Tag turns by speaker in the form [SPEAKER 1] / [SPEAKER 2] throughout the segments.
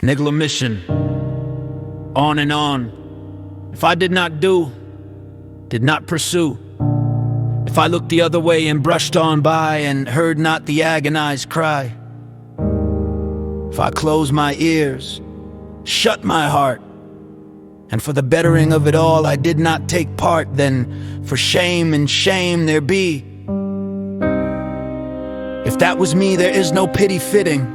[SPEAKER 1] Neglomission on and on. If I did not do, did not pursue, if I looked the other way and brushed on by and heard not the agonized cry, if I closed my ears, shut my heart, and for the bettering of it all I did not take part, then for shame and shame there be. If that was me, there is no pity fitting.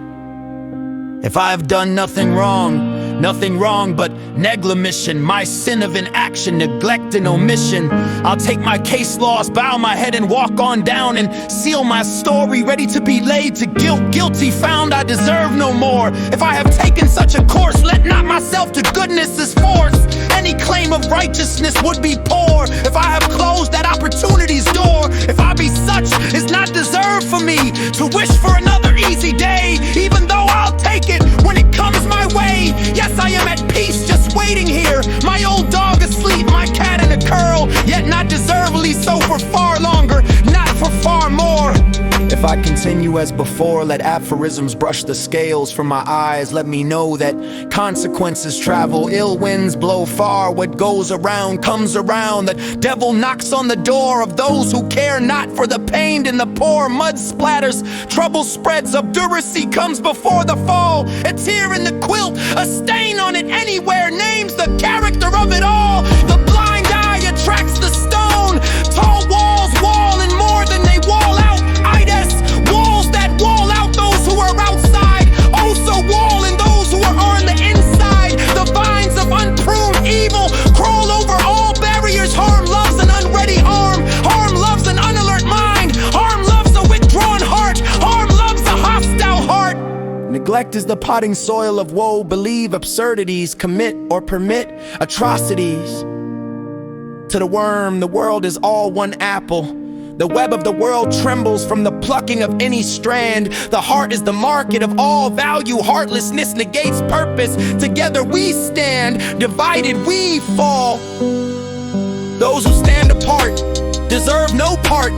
[SPEAKER 1] If I have done nothing wrong but neglomission, my sin of inaction, neglect and omission, I'll take my case lost, bow my head and walk on down and seal my story, ready to be laid to guilt, guilty found I deserve no more. If I have taken such a course, let not myself to goodness' force. Any claim of righteousness would be poor if I have closed that opportunity's door. If I be such, it's not deserved for me to wish for another easy day, even though I'll take it when it comes my way. Yes, I am at peace, just waiting here, my old dog asleep, my cat in a curl, yet not deservedly so for far longer, not for far more. If I continue as before, let aphorisms brush the scales from my eyes. Let me know that consequences travel, ill winds blow far, what goes around comes around. The devil knocks on the door of those who care not for the pain and the poor. Mud splatters, trouble spreads, obduracy comes before the fall. A tear in the quilt, a stain on it anywhere, names the character of it all. The blind eye attracts the stone. Tall walls wall and more than they wall out. Walls that wall out those who are outside, also walling those who are on the inside. The vines of unpruned evil crawl over all barriers. Harm loves an unready arm, harm loves an unalert mind, harm loves a withdrawn heart, harm loves a hostile heart. Neglect is the potting soil of woe. Believe absurdities, commit or permit atrocities. To the worm, the world is all one apple. The web of the world trembles from the plucking of any strand. The heart is the market of all value. Heartlessness negates purpose. Together we stand, divided we fall. Those who stand apart deserve no part.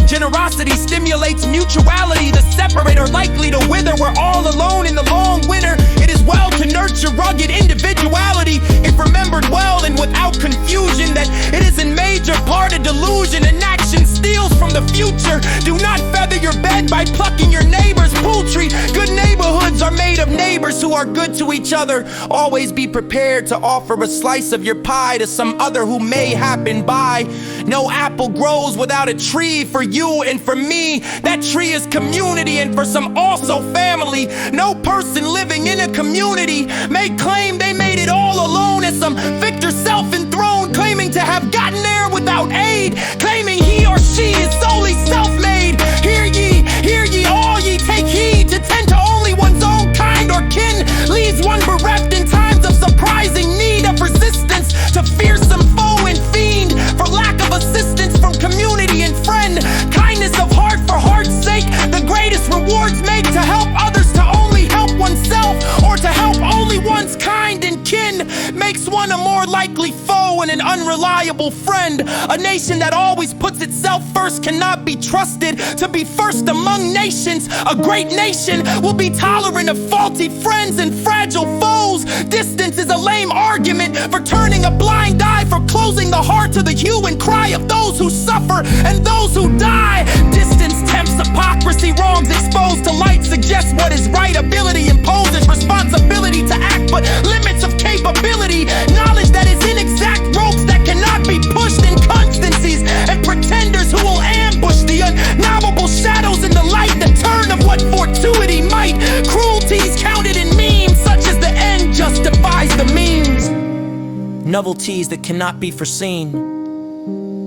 [SPEAKER 1] Generosity stimulates mutuality. The separate are likely to wither. We're all alone in the long winter. It is well to nurture rugged individuality, if remembered well and without confusion, that it is in major part a delusion. Inaction steals from the future. Do not feather your bed by plucking your neighbor's poultry. Good neighborhoods are made of neighbors who are good to each other. Always be prepared to offer a slice of your pie to some other who may happen by. No apple grows without a tree. For you and for me, that tree is community, and for some also family. No person living in a community may claim they made it all alone, as some victor self-enthroned, claiming to have gotten there without aid, claiming he or she is solely self-made. Hear ye, all ye, take heed to tend to only one's own kind or kin, leaves one bereft in times of surprising need, of resistance to fearsome foe and fiend, for lack of assistance from community and friend. Kindness of heart for heart's sake, the greatest rewards make to help others, to only help oneself, or to help only one's kind and kin, makes one a more likely foe and an unreliable friend. A nation that always puts itself first cannot be trusted to be first among nations. A great nation will be tolerant of faulty friends and fragile foes. Distance is a lame argument for turning a blind eye, for closing the heart to the hue and cry of those who suffer and those who die. Distance tempts hypocrisy, wrongs exposed to light suggests what is right. Ability imposes responsibility to act, but limits of capability. Knowledge that is inexact, ropes that cannot be pushed, inconstancies and pretenders who will ambush the unknowable shadows in the light. The turn of what fortuity might. Cruelties counted in memes, such as the end justifies the means. Novelties that cannot be foreseen,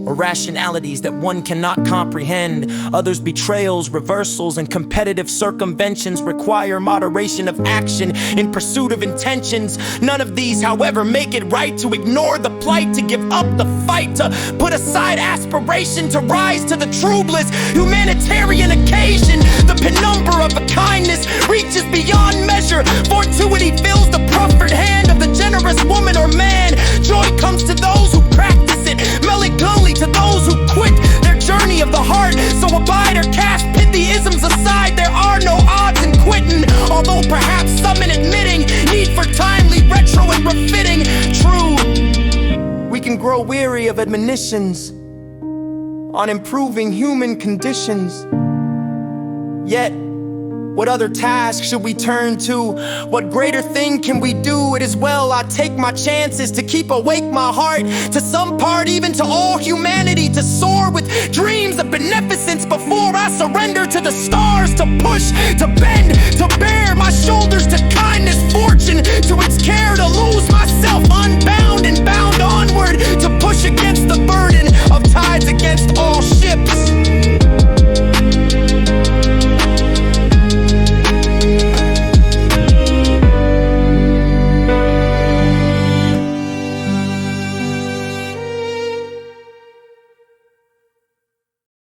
[SPEAKER 1] or rationalities that one cannot comprehend. Others' betrayals, reversals, and competitive circumventions require moderation of action in pursuit of intentions. None of these, however, make it right to ignore the plight, to give up the fight, to put aside aspiration, to rise to the true bliss. Humanitarian occasion, the penumbra of a kindness reaches beyond measure. Fortuity fills the proffered hand of the generous woman or man. Joy comes to those who practice it, melancholy to those who quit their journey of the heart. So abide or cast pithy isms aside, there are no odds in quitting, although perhaps some in admitting need
[SPEAKER 2] grow weary of admonitions on improving human conditions. Yet, what other task should we turn to? What greater thing can we do? It is well I take my chances to keep awake my heart to some part, even to all humanity, to soar with dreams of beneficence before I surrender to the stars, to push, to bend,